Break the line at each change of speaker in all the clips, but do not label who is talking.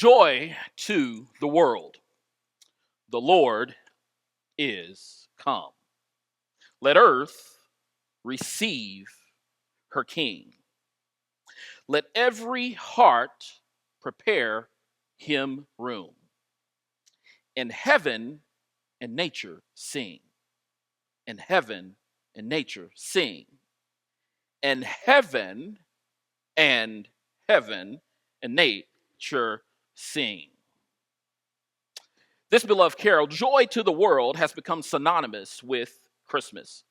Joy to the world. The Lord is come. Let earth receive her King. Let every heart prepare him room. And heaven and nature sing. And heaven and nature sing. And heaven and heaven and nature sing. This beloved carol, Joy to the World, has become synonymous with Christmas.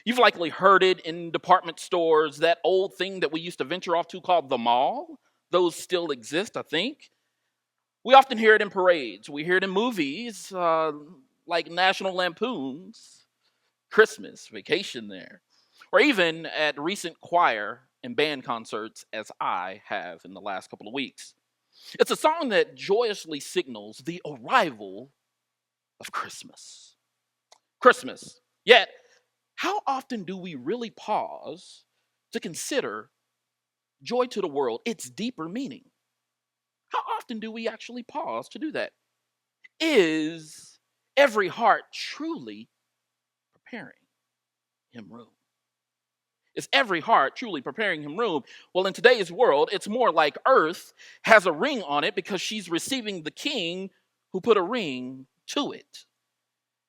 You've likely heard it in department stores, that old thing that we used to venture off to called the mall. Those still exist, I think. We often hear it in parades. We hear it in movies like National Lampoon's Christmas Vacation there, or even at recent choir and band concerts, as I have in the last couple of weeks. It's a song that joyously signals the arrival of Christmas. Christmas. Yet, how often do we really pause to consider joy to the world, its deeper meaning? How often do we actually pause to do that? Is every heart truly preparing him room? Is every heart truly preparing him room? Well, in today's world, it's more like earth has a ring on it because she's receiving the king who put a ring to it.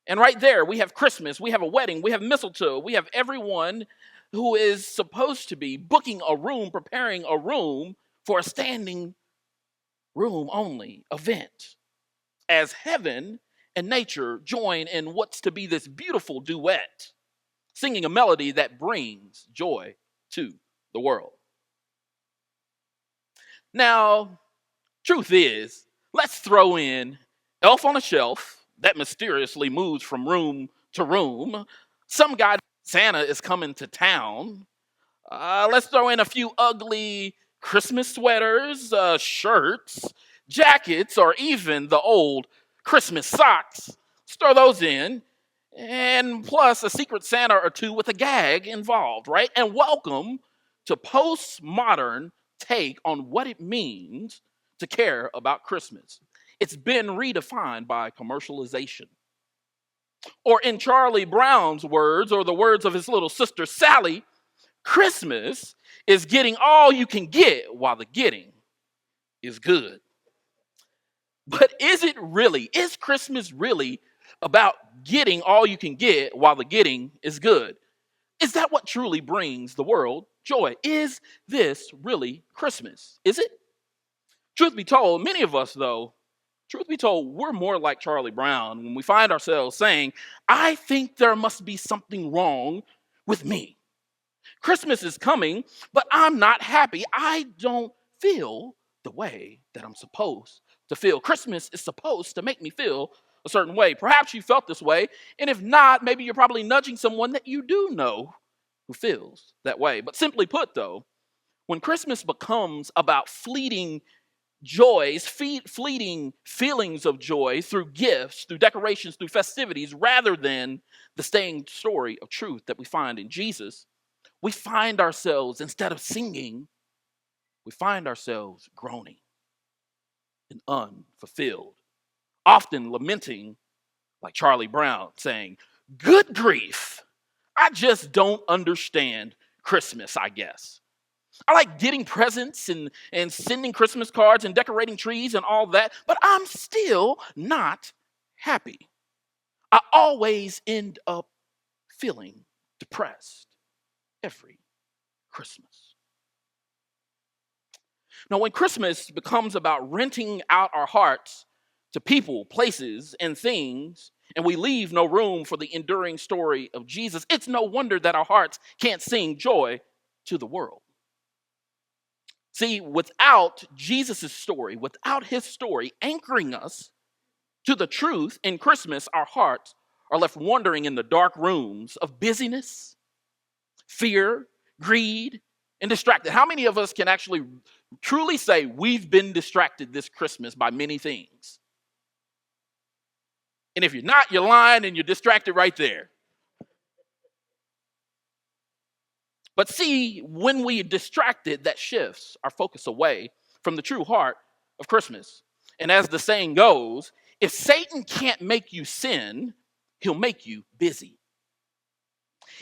And right there, we have Christmas, we have a wedding, we have mistletoe, we have everyone who is supposed to be booking a room, preparing a room for a standing room only event, as heaven and nature join in what's to be this beautiful duet, singing a melody that brings joy to the world. Now, truth is, let's throw in Elf on a Shelf that mysteriously moves from room to room. Some guy, Santa, is coming to town. Let's throw in a few ugly Christmas sweaters, shirts, jackets, or even the old Christmas socks. Let's throw those in. And plus a secret Santa or two with a gag involved, right? And welcome to postmodern take on what it means to care about Christmas. It's been redefined by commercialization. Or in Charlie Brown's words, or the words of his little sister Sally, Christmas is getting all you can get while the getting is good. But is Christmas really about getting all you can get while the getting is good? Is that what truly brings the world joy? Is this really Christmas? Is it? Truth be told, many of us, though, we're more like Charlie Brown when we find ourselves saying, I think there must be something wrong with me. Christmas is coming, but I'm not happy. I don't feel the way that I'm supposed to feel. Christmas is supposed to make me feel a certain way. Perhaps you felt this way, and if not, maybe you're probably nudging someone that you do know who feels that way. But simply put, though, when Christmas becomes about fleeting joys, fleeting feelings of joy through gifts, through decorations, through festivities, rather than the staying story of truth that we find in Jesus, we find ourselves, instead of singing, we find ourselves groaning and unfulfilled, often lamenting like Charlie Brown, saying, good grief, I just don't understand Christmas, I guess. I like getting presents and sending Christmas cards and decorating trees and all that, but I'm still not happy. I always end up feeling depressed every Christmas. Now, when Christmas becomes about renting out our hearts to people, places, and things, and we leave no room for the enduring story of Jesus, it's no wonder that our hearts can't sing joy to the world. See, without Jesus' story, without his story anchoring us to the truth in Christmas, our hearts are left wandering in the dark rooms of busyness, fear, greed, and distracted. How many of us can actually truly say we've been distracted this Christmas by many things? And if you're not, you're lying and you're distracted right there. But see, when we are distracted, that shifts our focus away from the true heart of Christmas. And as the saying goes, if Satan can't make you sin, he'll make you busy.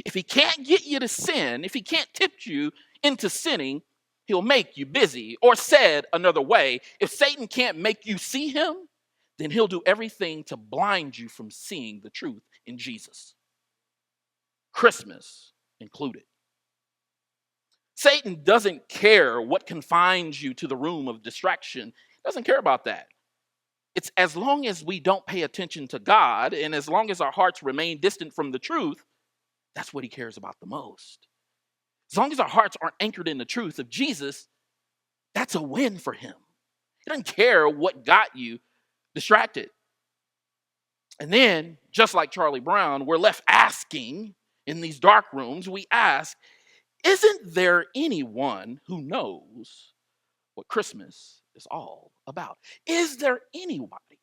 If he can't get you to sin, if he can't tempt you into sinning, he'll make you busy. Or said another way, if Satan can't make you see him, then he'll do everything to blind you from seeing the truth in Jesus, Christmas included. Satan doesn't care what confines you to the room of distraction. He doesn't care about that. It's as long as we don't pay attention to God and as long as our hearts remain distant from the truth, that's what he cares about the most. As long as our hearts aren't anchored in the truth of Jesus, that's a win for him. He doesn't care what got you distracted. And then, just like Charlie Brown, we're left asking in these dark rooms, we ask, isn't there anyone who knows what Christmas is all about? Is there anybody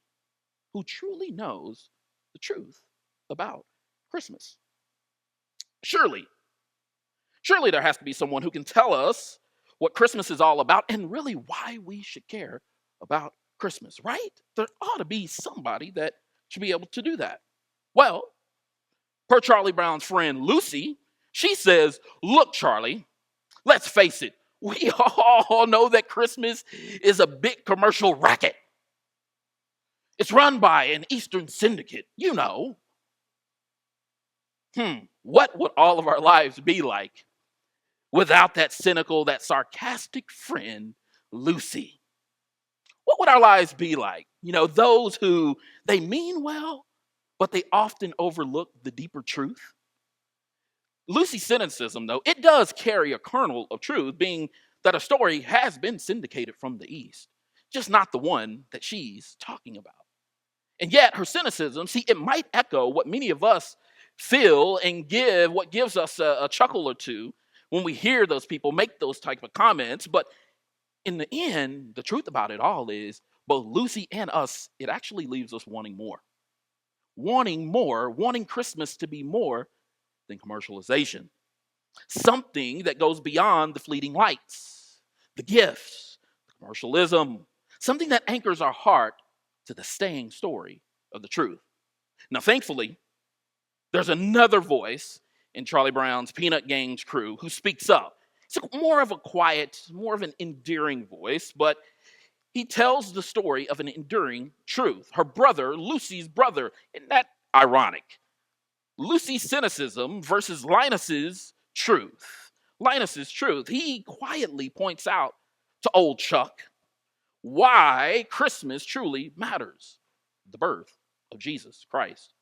who truly knows the truth about Christmas? Surely there has to be someone who can tell us what Christmas is all about and really why we should care about Christmas, right? There ought to be somebody that should be able to do that. Well, per Charlie Brown's friend Lucy, she says, look, Charlie, let's face it. We all know that Christmas is a big commercial racket. It's run by an Eastern syndicate, you know. What would all of our lives be like without that cynical, that sarcastic friend, Lucy? What would our lives be like? You know, those who they mean well, but they often overlook the deeper truth. Lucy's cynicism, though, it does carry a kernel of truth, being that a story has been syndicated from the East, just not the one that she's talking about. And yet, her cynicism, see, it might echo what many of us feel and what gives us a chuckle or two when we hear those people make those type of comments. But in the end, the truth about it all is both Lucy and us, it actually leaves us wanting more, wanting Christmas to be more than commercialization. Something that goes beyond the fleeting lights, the gifts, the commercialism, something that anchors our heart to the staying story of the truth. Now, thankfully, there's another voice in Charlie Brown's Peanut Gang's crew who speaks up. It's more of a quiet, more of an endearing voice, but he tells the story of an enduring truth. Her brother, Lucy's brother, isn't that ironic? Lucy's cynicism versus Linus's truth. Linus's truth. He quietly points out to old Chuck why Christmas truly matters. The birth of Jesus Christ.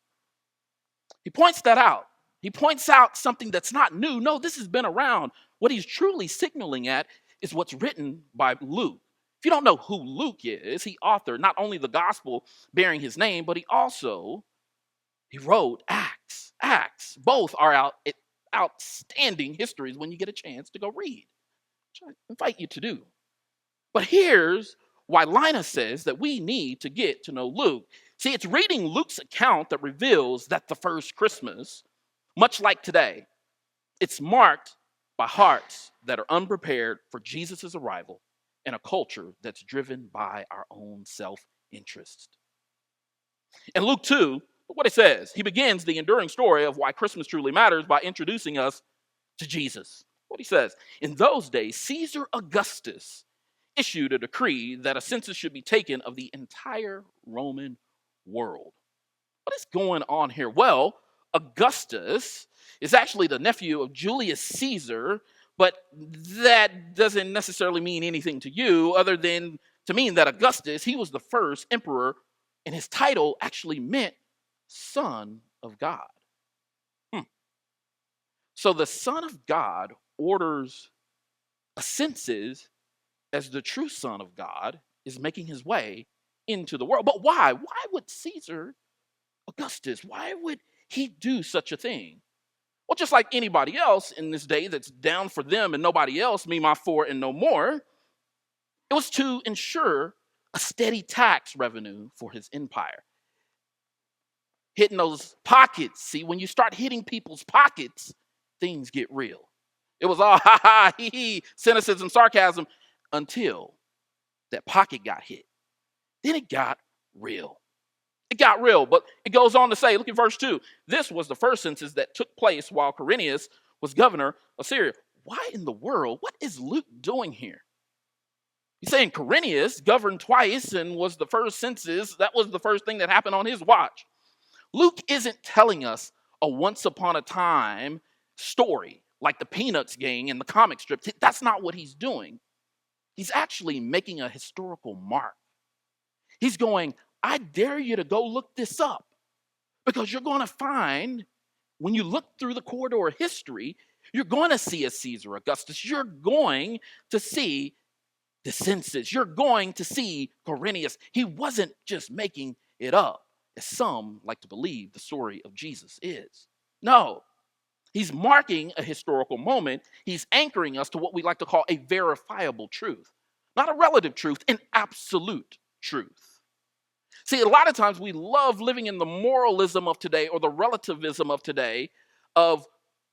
He points that out. He points out something that's not new. No, this has been around. What he's truly signaling at is what's written by Luke. If you don't know who Luke is, he authored not only the gospel bearing his name, but he wrote Acts. Acts. Both are outstanding histories when you get a chance to go read, which I invite you to do. But here's why Linus says that we need to get to know Luke. See, it's reading Luke's account that reveals that the first Christmas, much like today, it's marked by hearts that are unprepared for Jesus' arrival in a culture that's driven by our own self-interest. In Luke 2, look what it says. He begins the enduring story of why Christmas truly matters by introducing us to Jesus. What he says, in those days, Caesar Augustus issued a decree that a census should be taken of the entire Roman world. What is going on here? Well, Augustus is actually the nephew of Julius Caesar, but that doesn't necessarily mean anything to you other than to mean that Augustus, he was the first emperor, and his title actually meant Son of God. So the Son of God orders a census as the true Son of God is making his way into the world. But why? Why would Caesar Augustus, why would he do such a thing? Well, just like anybody else in this day that's down for them and nobody else, me, my, for, and no more, it was to ensure a steady tax revenue for his empire. Hitting those pockets. See, when you start hitting people's pockets, things get real. It was all ha ha, hee hee, cynicism, sarcasm, until that pocket got hit. Then it got real. It got real, but it goes on to say, look at verse 2. This was the first census that took place while Quirinius was governor of Syria. Why in the world? What is Luke doing here? He's saying Quirinius governed twice and was the first census. That was the first thing that happened on his watch. Luke isn't telling us a once upon a time story like the Peanuts gang in the comic strips. That's not what he's doing. He's actually making a historical mark. He's going, I dare you to go look this up, because you're going to find, when you look through the corridor of history, you're going to see a Caesar Augustus. You're going to see the census. You're going to see Quirinius. He wasn't just making it up, as some like to believe the story of Jesus is. No, he's marking a historical moment. He's anchoring us to what we like to call a verifiable truth, not a relative truth, an absolute truth. See, a lot of times we love living in the moralism of today or the relativism of today of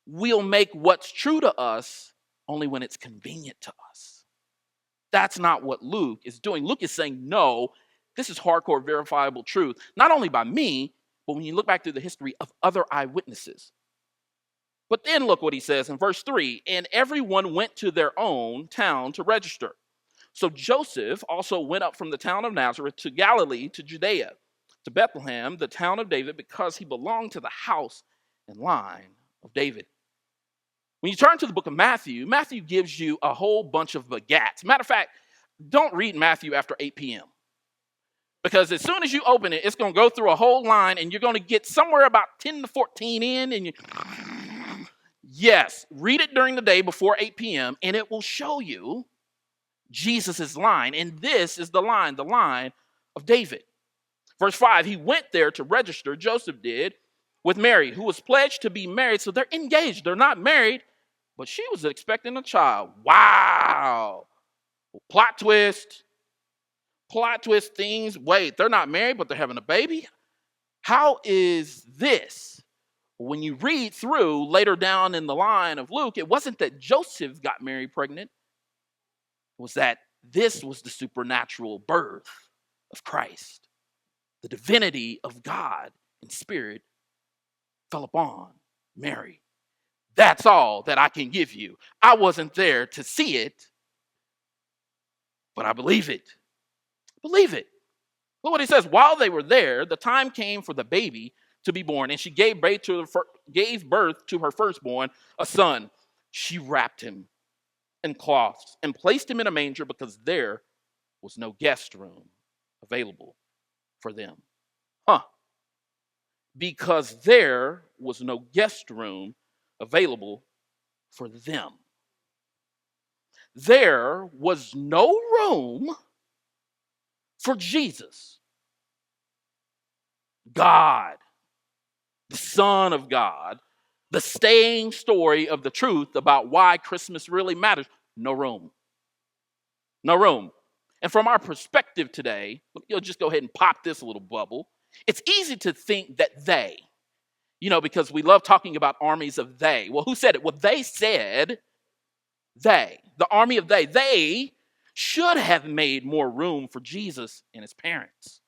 we'll make what's true to us only when it's convenient to us. That's not what Luke is doing. Luke is saying, no, this is hardcore verifiable truth, not only by me, but when you look back through the history of other eyewitnesses. But then look what he says in verse 3, and everyone went to their own town to register. So Joseph also went up from the town of Nazareth to Galilee, to Judea, to Bethlehem, the town of David, because he belonged to the house and line of David. When you turn to the book of Matthew, Matthew gives you a whole bunch of begats. Matter of fact, don't read Matthew after 8 p.m. Because as soon as you open it, it's going to go through a whole line, and you're going to get somewhere about 10 to 14 in, and yes, read it during the day before 8 p.m., and it will show you Jesus' line. And this is the line of David. Verse 5, he went there to register, Joseph did, with Mary, who was pledged to be married. So they're engaged. They're not married, but she was expecting a child. Wow. Plot twist things. Wait, they're not married, but they're having a baby? How is this? When you read through later down in the line of Luke, it wasn't that Joseph got Mary pregnant. Was that this was the supernatural birth of Christ. The divinity of God in spirit fell upon Mary. That's all that I can give you. I wasn't there to see it, but I believe it. Believe it. Look what he says. While they were there, the time came for the baby to be born, and she gave birth to her firstborn, a son. She wrapped him in cloths and placed him in a manger because there was no guest room available for them. Because there was no guest room available for them. There was no room for Jesus, God, the Son of God, the staying story of the truth about why Christmas really matters. No room. No room. And from our perspective today, you'll just go ahead and pop this little bubble. It's easy to think that they, because we love talking about armies of they. Well, who said it? Well, they said they, the army of they should have made more room for Jesus and his parents.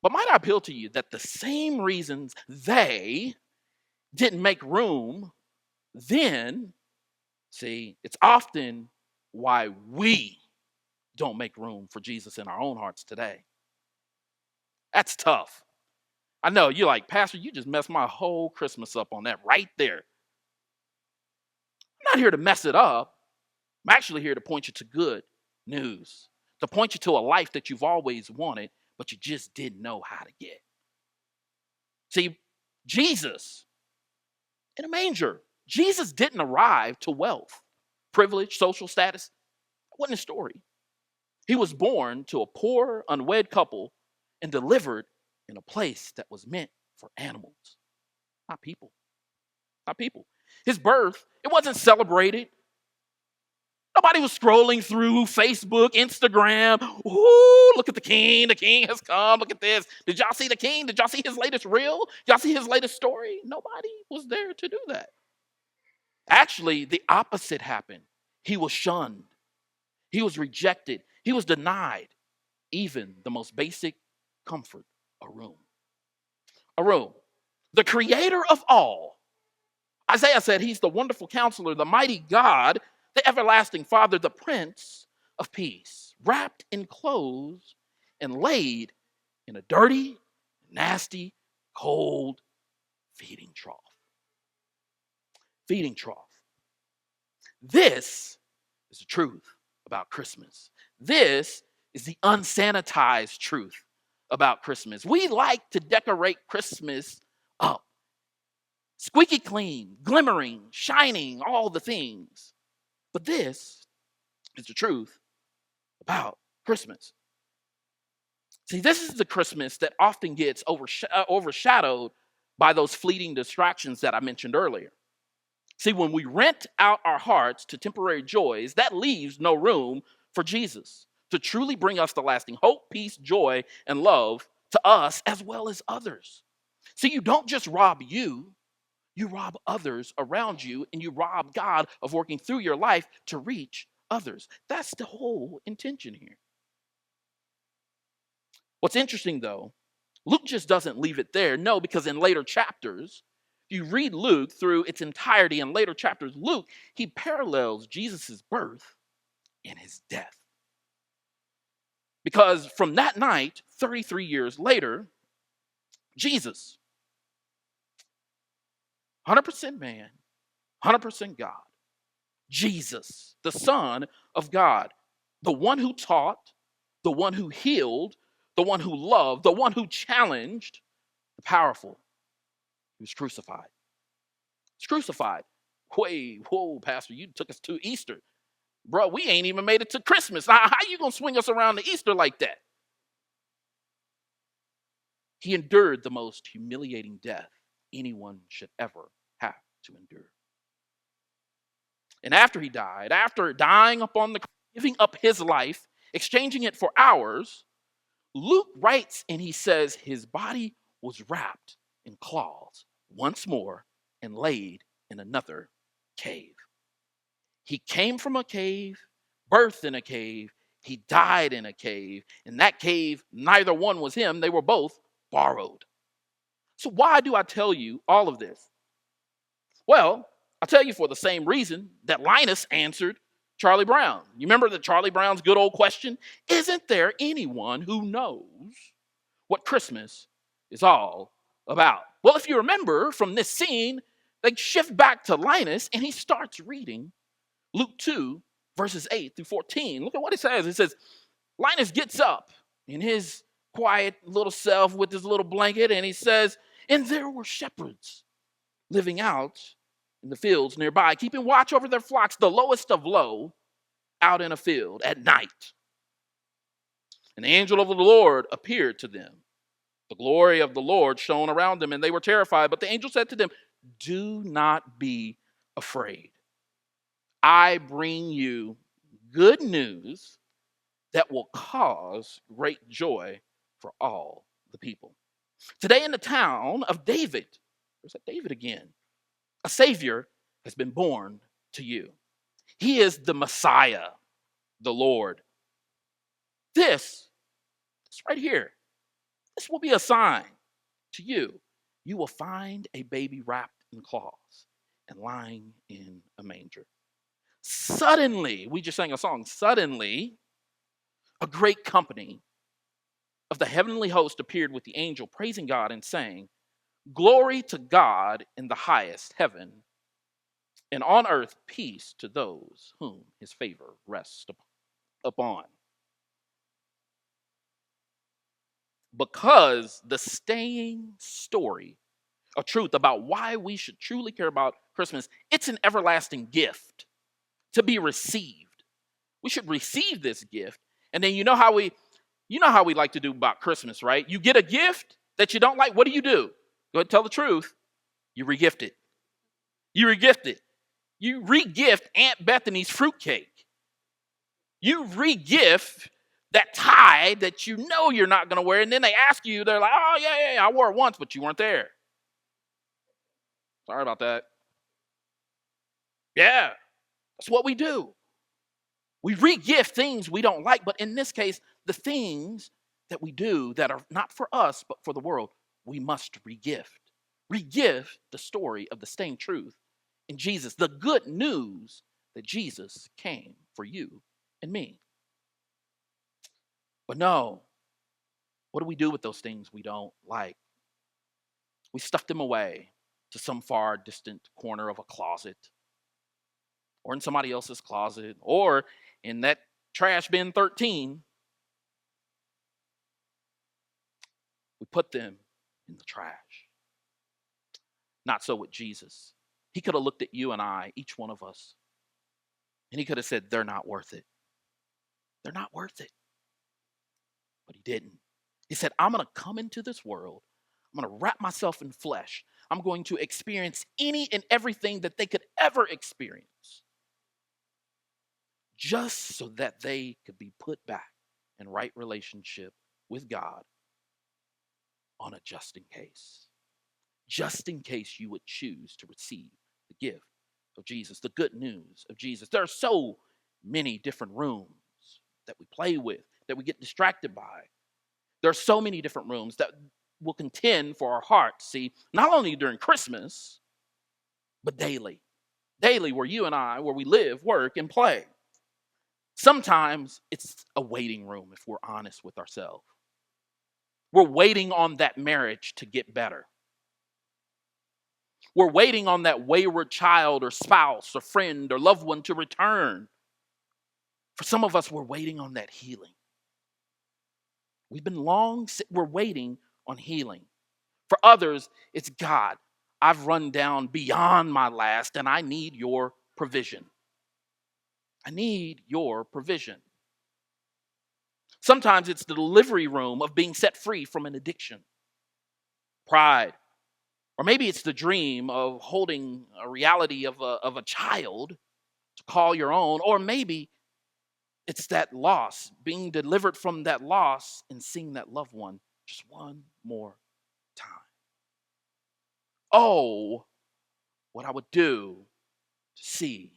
But might I appeal to you that the same reasons they didn't make room then, see, it's often why we don't make room for Jesus in our own hearts today. That's tough. I know, you're like, Pastor, you just messed my whole Christmas up on that right there. I'm not here to mess it up. I'm actually here to point you to good news, to point you to a life that you've always wanted, but you just didn't know how to get. See, Jesus in a manger. Jesus didn't arrive to wealth, privilege, social status. That wasn't his story. He was born to a poor, unwed couple and delivered in a place that was meant for animals, not people. Not people. His birth, it wasn't celebrated. Nobody was scrolling through Facebook, Instagram. Ooh, look at the king. The king has come. Look at this. Did y'all see the king? Did y'all see his latest reel? Y'all see his latest story? Nobody was there to do that. Actually, the opposite happened. He was shunned. He was rejected. He was denied. even the most basic comfort, a room. A room. The creator of all. Isaiah said he's the wonderful counselor, the mighty God, the everlasting Father, the Prince of Peace, wrapped in clothes and laid in a dirty, nasty, cold feeding trough. Feeding trough. This is the truth about Christmas. This is the unsanitized truth about Christmas. We like to decorate Christmas up. Squeaky clean, glimmering, shining, all the things. But this is the truth about Christmas. See, this is the Christmas that often gets overshadowed by those fleeting distractions that I mentioned earlier. See, when we rent out our hearts to temporary joys, that leaves no room for Jesus to truly bring us the lasting hope, peace, joy, and love to us as well as others. See, you don't just rob you rob others around you, and you rob God of working through your life to reach others. That's the whole intention here. What's interesting, though, Luke just doesn't leave it there. No, because in later chapters, if you read Luke through its entirety in later chapters, Luke, he parallels Jesus' birth and his death. Because from that night, 33 years later, Jesus, 100% man, 100% God, Jesus, the Son of God, the one who taught, the one who healed, the one who loved, the one who challenged, the powerful, he was crucified. He's crucified. Whoa, Pastor, you took us to Easter. Bro, we ain't even made it to Christmas. How you going to swing us around to Easter like that? He endured the most humiliating death anyone should ever have to endure. And after he died, after dying upon the cross, giving up his life, exchanging it for ours, Luke writes and he says his body was wrapped in cloths once more and laid in another cave. He came from a cave, birthed in a cave, he died in a cave. In that cave, neither one was him, they were both borrowed. So why do I tell you all of this? Well, I'll tell you for the same reason that Linus answered Charlie Brown. You remember the Charlie Brown's good old question? Isn't there anyone who knows what Christmas is all about? Well, if you remember from this scene, they shift back to Linus and he starts reading Luke 2, verses 8 through 14. Look at what it says. It says, Linus gets up in his quiet little self with his little blanket and he says, and there were shepherds living out in the fields nearby, keeping watch over their flocks, the lowest of low, out in a field at night. And the angel of the Lord appeared to them. The glory of the Lord shone around them, and they were terrified. But the angel said to them, do not be afraid. I bring you good news that will cause great joy for all the people. Today in the town of David, there's that David again, a Savior has been born to you. He is the Messiah, the Lord. This right here, this will be a sign to you. You will find a baby wrapped in cloths and lying in a manger. Suddenly, we just sang a song, suddenly, a great company of the heavenly host appeared with the angel, praising God and saying, glory to God in the highest heaven, and on earth peace to those whom his favor rests upon. Because the staying story of truth about why we should truly care about Christmas, it's an everlasting gift to be received. We should receive this gift. And then you know how we like to do about Christmas, right? You get a gift that you don't like. What do? Go ahead and tell the truth. You regift it. You regift it. You regift Aunt Bethany's fruitcake. You regift that tie that you know you're not going to wear. And then they ask you, they're like, oh, yeah, I wore it once, but you weren't there. Sorry about that. Yeah, that's what we do. We regift things we don't like, but in this case, The things that we do that are not for us, but for the world, we must regift. Regift the story of the same truth in Jesus, the good news that Jesus came for you and me. But no, what do we do with those things we don't like? We stuff them away to some far distant corner of a closet, or in somebody else's closet, or in that trash bin 13. We put them in the trash. Not so with Jesus. He could have looked at you and I, each one of us, and he could have said, they're not worth it. They're not worth it. But he didn't. He said, I'm going to come into this world. I'm going to wrap myself in flesh. I'm going to experience any and everything that they could ever experience, just so that they could be put back in right relationship with God on a just in case. Just in case you would choose to receive the gift of Jesus, the good news of Jesus. There are so many different rooms that we play with, that we get distracted by. There are so many different rooms that will contend for our hearts, see, not only during Christmas, but daily. Daily, where you and I, where we live, work, and play. Sometimes it's a waiting room, if we're honest with ourselves. We're waiting on that marriage to get better. We're waiting on that wayward child or spouse or friend or loved one to return. For some of us, we're waiting on that healing. We're waiting on healing. For others, it's God. I've run down beyond my last and I need your provision. I need your provision. Sometimes it's the delivery room of being set free from an addiction, pride, or maybe it's the dream of holding a reality of a child to call your own, or maybe it's that loss, being delivered from that loss and seeing that loved one just one more time. Oh, what I would do to see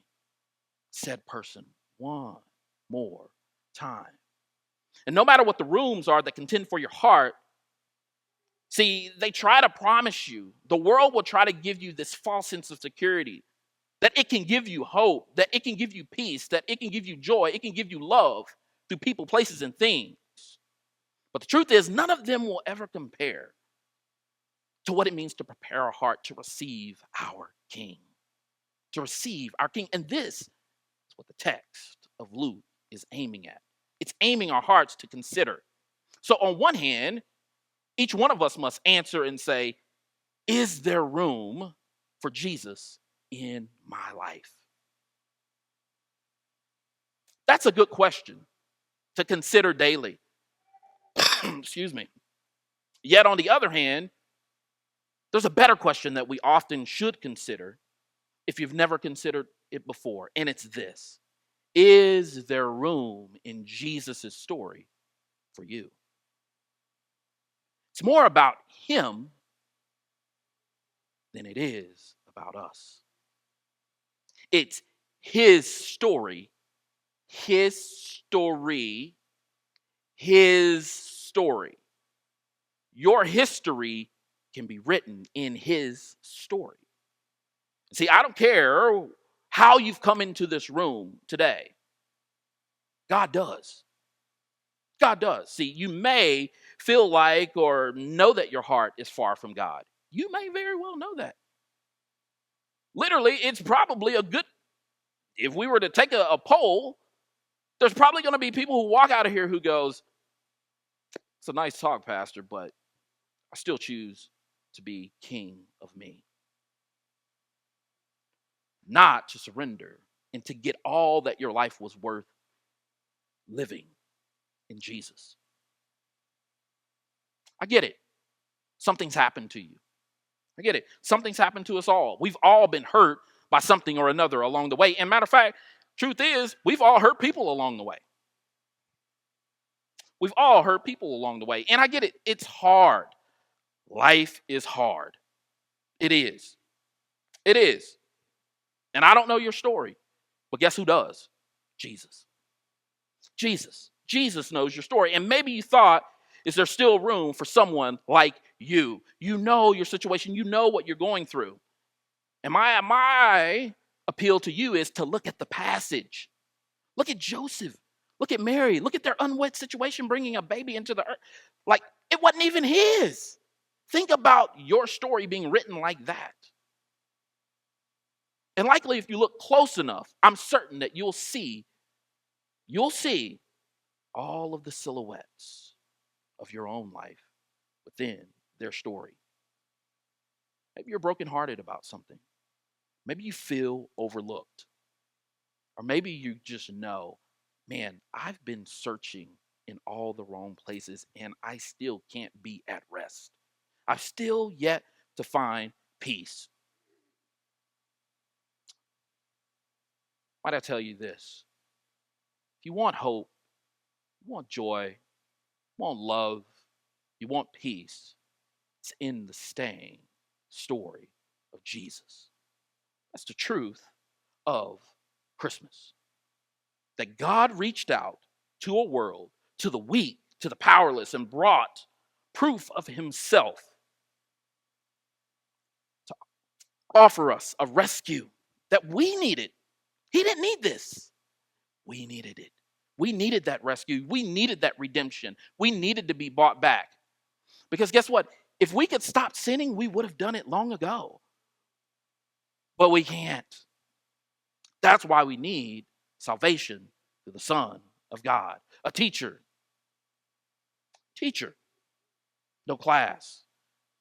said person one more time. And no matter what the rooms are that contend for your heart, see, they try to promise you, the world will try to give you this false sense of security, that it can give you hope, that it can give you peace, that it can give you joy, it can give you love through people, places, and things. But the truth is, none of them will ever compare to what it means to prepare our heart to receive our King. To receive our King. And this is what the text of Luke is aiming at. It's aiming our hearts to consider. So on one hand, each one of us must answer and say, is there room for Jesus in my life? That's a good question to consider daily. Excuse me. Yet on the other hand, there's a better question that we often should consider if you've never considered it before, and it's this. Is there room in Jesus' story for you? It's more about him than it is about us. It's his story, his story, his story. Your history can be written in his story. See, I don't care how you've come into this room today. God does. God does. See, you may feel like or know that your heart is far from God. You may very well know that. Literally, it's probably a good, if we were to take a poll, there's probably going to be people who walk out of here who goes, it's a nice talk, Pastor, but I still choose to be king of me. Not to surrender and to get all that your life was worth living in Jesus. I get it. Something's happened to you. I get it. Something's happened to us all. We've all been hurt by something or another along the way. And matter of fact, truth is, we've all hurt people along the way. We've all hurt people along the way. And I get it. It's hard. Life is hard. It is. It is. And I don't know your story, but guess who does? Jesus. Jesus. Jesus knows your story. And maybe you thought, is there still room for someone like you? You know your situation. You know what you're going through. And my appeal to you is to look at the passage. Look at Joseph. Look at Mary. Look at their unwed situation bringing a baby into the earth. Like, it wasn't even his. Think about your story being written like that. And likely, if you look close enough, I'm certain that you'll see all of the silhouettes of your own life within their story. Maybe you're brokenhearted about something. Maybe you feel overlooked. Or maybe you just know, man, I've been searching in all the wrong places and I still can't be at rest. I've still yet to find peace. Might I tell you this? If you want hope, you want joy, you want love, you want peace, it's in the staying story of Jesus. That's the truth of Christmas. That God reached out to a world, to the weak, to the powerless, and brought proof of himself to offer us a rescue that we needed. He didn't need this. We needed it. We needed that rescue. We needed that redemption. We needed to be bought back. Because guess what? If we could stop sinning, we would have done it long ago. But we can't. That's why we need salvation through the Son of God. A teacher, no class.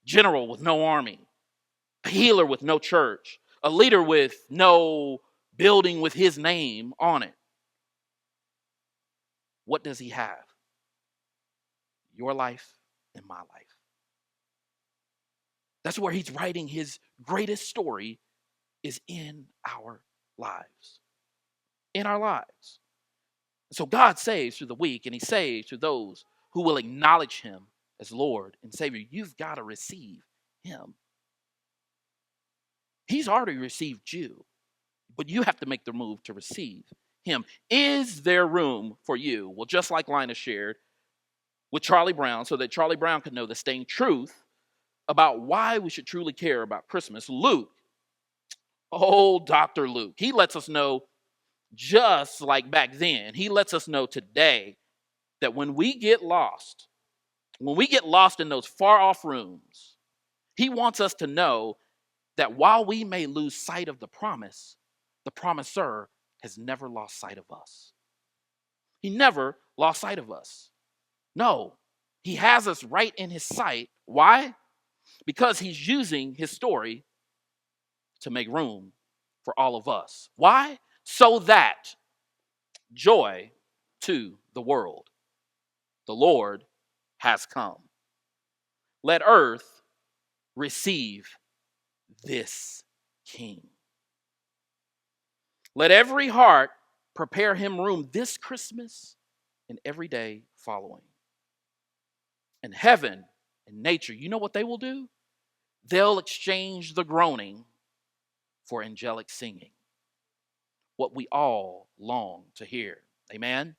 General with no army. A healer with no church. A leader with no building with his name on it. What does he have? Your life and my life. That's where he's writing his greatest story, is in our lives. In our lives. So God saves through the weak, and he saves through those who will acknowledge him as Lord and Savior. You've got to receive him. He's already received you, but you have to make the move to receive him. Is there room for you? Well, just like Linus shared with Charlie Brown, so that Charlie Brown could know the staying truth about why we should truly care about Christmas, Luke, old Dr. Luke, he lets us know, just like back then, he lets us know today that when we get lost in those far off rooms, he wants us to know that while we may lose sight of the promiser has never lost sight of us. He never lost sight of us. No, he has us right in his sight. Why? Because he's using his story to make room for all of us. Why? So that joy to the world. The Lord has come. Let earth receive this King. Let every heart prepare him room this Christmas and every day following. And heaven and nature, you know what they will do? They'll exchange the groaning for angelic singing. What we all long to hear. Amen?